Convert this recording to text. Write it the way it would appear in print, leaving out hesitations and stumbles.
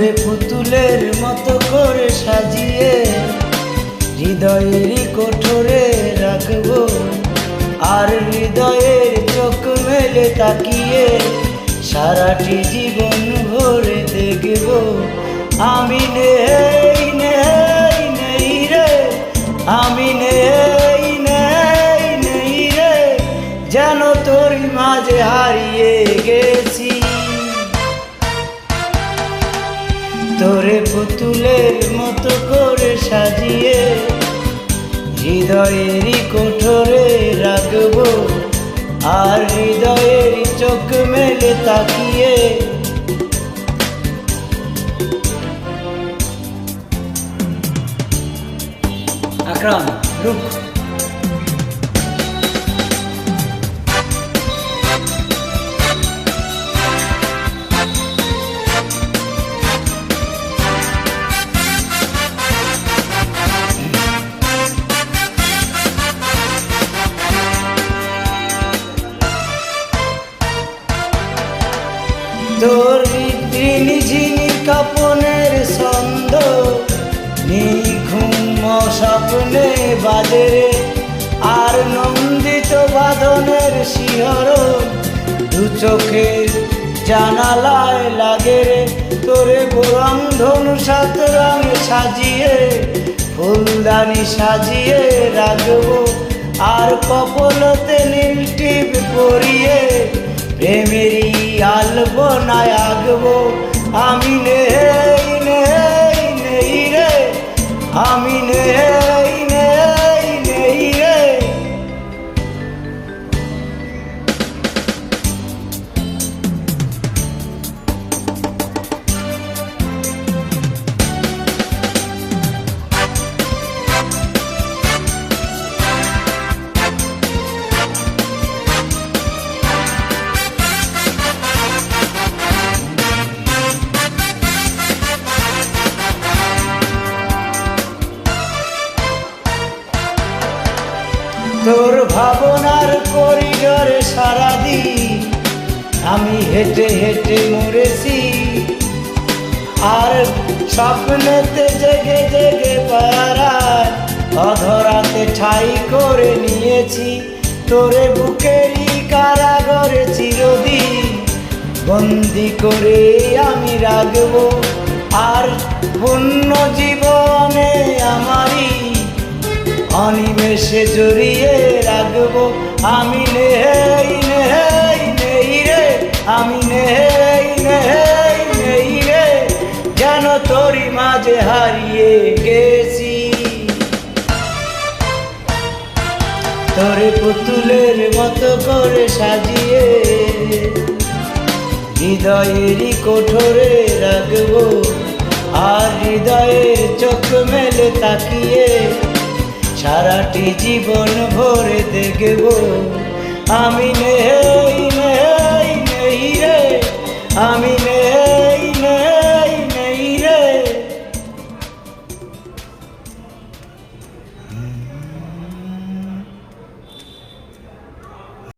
তোরে পুতুলের মতো করে সাজিয়ে হৃদয়েরই কোঠরে রাখবো, আর হৃদয়ের চোখ মেলে তাকিয়ে সারাটি জীবন ভরে দেখব। আমি নেই নেই নেই রে, আমি নেই নেই নেই রে, যেন তোরই মাঝে হারিয়ে গেছি। তোরে পুতুলের মতো করে সাজিয়ে হৃদয়েরই কোঠরে রাখবো, আর হৃদয়েরই চোখ মেলে তাকিয়ে আকরাম রুক। তোর ঝিনি কাপনের ছন্দ নিঘুম স্বপ্নে বাজে রে, আর নন্দিত বাঁধনের শিহরণ দু চোখের জানালায় লাগে রে। তোরে রংধনু সাত রং সাজিয়ে ফুলদানি সাজিয়ে রাখবো, আর কপলতে নীল টিপ পরিয়ে প্রেমেরই আলপনায় আঁকবো। আমি নেই নেই নেই রে, আমি নেই নেই নেই রে। তোর ভাবনার করিডোরে সারাদিন আমি হেঁটে হেঁটে মরেছি, আর স্বপ্নেতে জেগে জেগে পাড়ায় অধরাতে ঠাই করে নিয়েছি। তোরে বুকেরই কারাগারে চিরদিন বন্দি করে আমি রাখবো, আর পূর্ণ জীবনে আমারই অনিমেষে জড়িয়ে রাখবো। আমি নেই নেই নেই রে, আমি নেই নেই নেই রে, যেন তোরই মাঝে হারিয়ে গেছি। তোরে পুতুলের মতো করে সাজিয়ে হৃদয়েরই কোঠরে রাখবো, আর হৃদয়ের চোখ মেলে তাকিয়ে সারাটি জীবন ভরে দেখবো। আমি নেই নেই নেই রে, আমি নেই